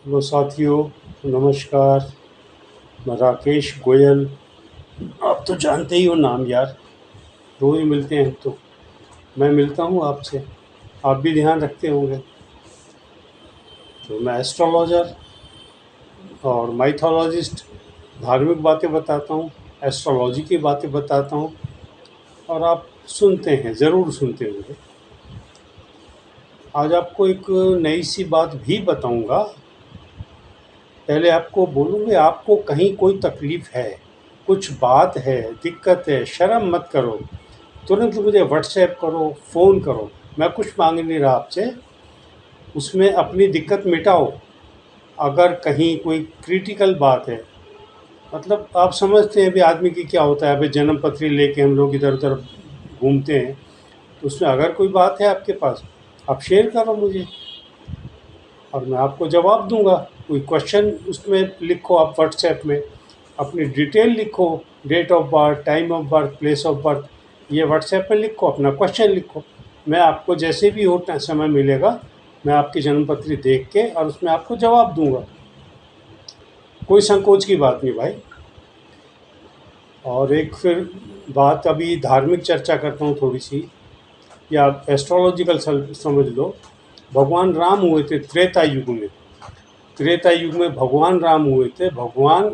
Hello साथियों, नमस्कार। मैं राकेश गोयल। आप तो जानते ही हो नाम यार, रोज़ मिलते हैं तो मैं मिलता हूँ आपसे। आप भी ध्यान रखते होंगे। तो मैं एस्ट्रोलॉजर और माइथोलॉजिस्ट, धार्मिक बातें बताता हूँ, एस्ट्रोलॉजी की बातें बताता हूँ और आप सुनते हैं, ज़रूर सुनते होंगे। आज आपको एक नई सी बात भी बताऊँगा। पहले आपको बोलूँगी, आपको कहीं कोई तकलीफ़ है, कुछ बात है, दिक्कत है, शर्म मत करो। तुरंत मुझे व्हाट्सएप करो, फ़ोन करो। मैं कुछ माँग नहीं रहा आपसे, उसमें अपनी दिक्कत मिटाओ। अगर कहीं कोई क्रिटिकल बात है, मतलब आप समझते हैं अभी आदमी की क्या होता है, अभी जन्म पत्री लेके हम लोग इधर-उधर घूमते हैं, तो उसमें अगर कोई बात है आपके पास, आप शेयर करो मुझे और मैं आपको जवाब दूँगा। कोई क्वेश्चन उसमें लिखो आप व्हाट्सएप में, अपनी डिटेल लिखो, date of birth, time of birth, place of birth, ये व्हाट्सएप पे लिखो, अपना क्वेश्चन लिखो। मैं आपको जैसे भी हो समय मिलेगा, मैं आपकी जन्मपत्री देख के और उसमें आपको जवाब दूँगा। कोई संकोच की बात नहीं भाई। और एक फिर बात, अभी धार्मिक चर्चा करता हूँ थोड़ी-सी, या एस्ट्रोलॉजिकल समझ लो। भगवान राम हुए थे त्रेता युग में। त्रेता युग में भगवान राम हुए थे। भगवान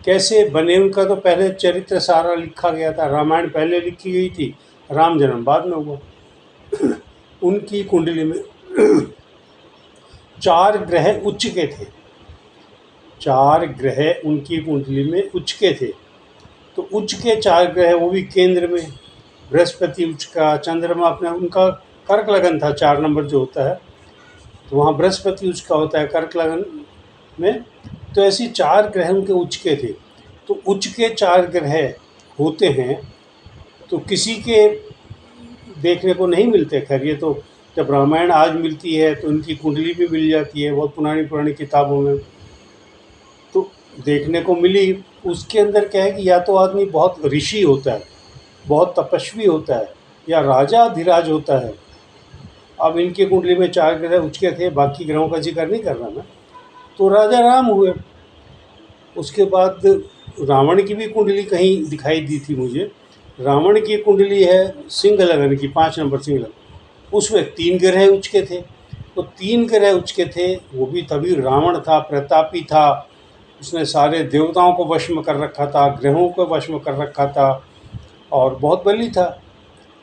कैसे बने उनका तो पहले चरित्र सारा लिखा गया था। रामायण पहले लिखी गई थी, राम जन्म बाद में हुआ। उनकी कुंडली में 4 ग्रह उच्च के थे। 4 ग्रह उनकी कुंडली में उच्च के थे। तो उच्च के 4 ग्रह, वो भी केंद्र में। बृहस्पति उच्च का, चंद्रमा अपना, उनका कर्क लगन था 4 नंबर जो होता है, तो वहाँ बृहस्पति उच्च का होता है कर्क लगन में। तो ऐसी 4 ग्रह उनके उच्च के थे। तो उच्च के 4 ग्रह होते हैं तो किसी के देखने को नहीं मिलते। खैर, ये तो जब रामायण आज मिलती है तो उनकी कुंडली भी मिल जाती है बहुत पुरानी पुरानी किताबों में, तो देखने को मिली। उसके अंदर क्या है कि या तो आदमी बहुत ऋषि होता है, बहुत तपस्वी होता है, या राजा अधिराज होता है। अब इनकी कुंडली में 4 ग्रह उच्च के थे, बाकी ग्रहों का जिक्र नहीं कर रहा मैं। तो राजा राम हुए। उसके बाद रावण की भी कुंडली कहीं दिखाई दी थी मुझे। रावण की कुंडली है सिंह लगन की, 5 नंबर सिंह लगन। उसमें 3 ग्रह उच्च के थे। तो 3 ग्रह उच्च के थे, वो भी तभी रावण था, प्रतापी था। उसने सारे देवताओं को वश में कर रखा था, ग्रहों को वश में कर रखा था और बहुत बली था।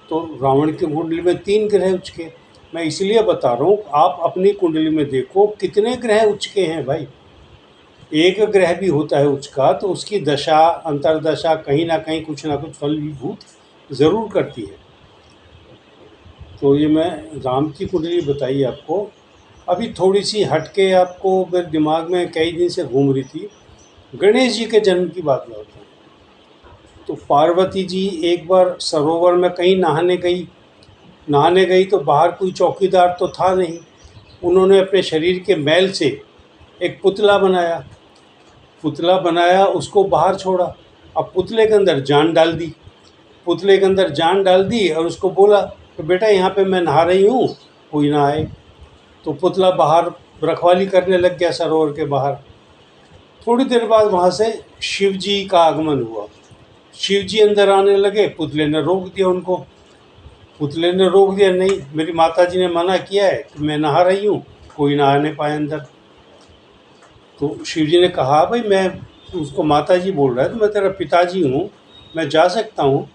तो रावण की कुंडली में 3 ग्रह उच्च के। मैं इसलिए बता रहा हूँ, आप अपनी कुंडली में देखो कितने ग्रह उच्च के हैं भाई। एक ग्रह भी होता है उच्च का तो उसकी दशा अंतर्दशा कहीं ना कहीं कुछ ना कुछ फलीभूत ज़रूर करती है। तो ये मैं राम की कुंडली बताई आपको। अभी थोड़ी सी हटके आपको मेरे दिमाग में कई दिन से घूम रही थी, गणेश जी के जन्म की बात मैं बताऊँ। तो पार्वती जी एक बार सरोवर में कहीं नहाने गई तो बाहर कोई चौकीदार तो था नहीं। उन्होंने अपने शरीर के मैल से एक पुतला बनाया, उसको बाहर छोड़ा। अब पुतले के अंदर जान डाल दी। और उसको बोला कि बेटा यहाँ पे मैं नहा रही हूँ, कोई ना आए। तो पुतला बाहर रखवाली करने लग गया सरोवर के बाहर। थोड़ी देर बाद वहाँ से शिव जी का आगमन हुआ। शिव जी अंदर आने लगे, पुतले ने रोक दिया, नहीं मेरी माता जी ने मना किया है कि मैं नहा रही हूँ, कोई ना आने पाए अंदर। तो शिव जी ने कहा भाई, मैं, उसको माता जी बोल रहा है, तो मैं तेरा पिताजी हूँ, मैं जा सकता हूँ।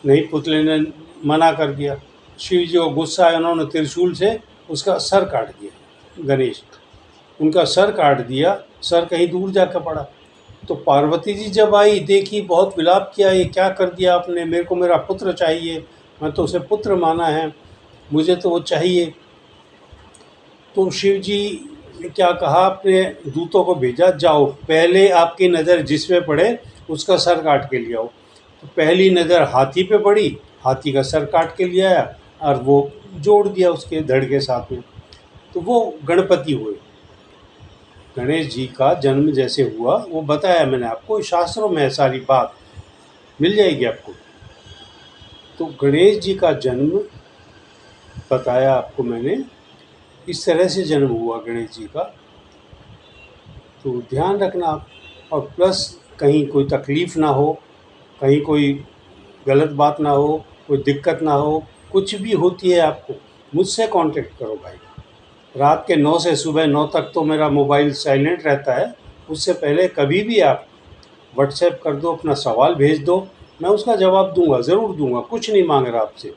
नहीं, पुतले ने मना कर दिया। शिव जी को गुस्सा आया, उन्होंने त्रिशूल से उसका सर काट दिया। गणेश उनका सर काट दिया, सर कहीं दूर जाकर पड़ा। तो पार्वती जी जब आई, देखी, बहुत विलाप किया, ये क्या कर दिया आपने, मेरे को मेरा पुत्र चाहिए, मैं तो उसे पुत्र माना है, मुझे तो वो चाहिए। तो शिव जी ने क्या कहा, अपने दूतों को भेजा, जाओ पहले आपकी नज़र जिस पे पड़े उसका सर काट के ले आओ। तो पहली नज़र हाथी पे पड़ी, हाथी का सर काट के ले आया और वो जोड़ दिया उसके धड़ के साथ में। तो वो गणपति हुए। गणेश जी का जन्म जैसे हुआ वो बताया मैंने आपको, शास्त्रों में है सारी बात, मिल जाएगी आपको। तो गणेश जी का जन्म बताया आपको मैंने, इस तरह से जन्म हुआ गणेश जी का। तो ध्यान रखना आप। और प्लस कहीं कोई तकलीफ़ ना हो, कहीं कोई गलत बात ना हो, कोई दिक्कत ना हो, कुछ भी होती है आपको, मुझसे कांटेक्ट करो भाई। रात के 9 से सुबह 9 तक तो मेरा मोबाइल साइलेंट रहता है। उससे पहले कभी भी आप व्हाट्सएप कर दो, अपना सवाल भेज दो, मैं उसका जवाब दूंगा, ज़रूर दूंगा, कुछ नहीं मांग रहा आपसे।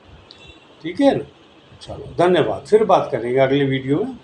ठीक है ना? चलो, धन्यवाद। फिर बात करेंगे अगले वीडियो में।